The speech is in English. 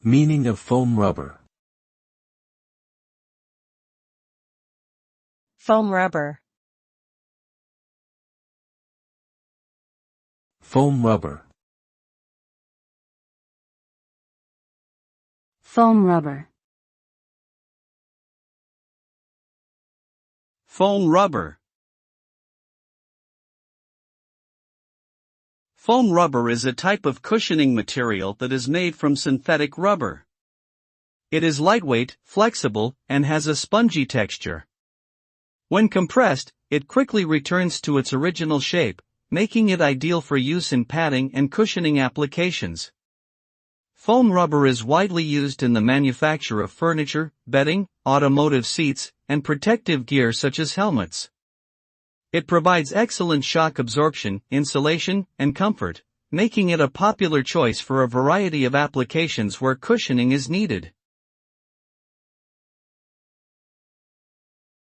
Meaning of foam rubber. Foam rubber. Foam rubber. Foam rubber. Foam rubber. Foam rubber is a type of cushioning material that is made from synthetic rubber. It is lightweight, flexible, and has a spongy texture. When compressed, it quickly returns to its original shape, making it ideal for use in padding and cushioning applications. Foam rubber is widely used in the manufacture of furniture, bedding, automotive seats, and protective gear such as helmets. It provides excellent shock absorption, insulation, and comfort, making it a popular choice for a variety of applications where cushioning is needed.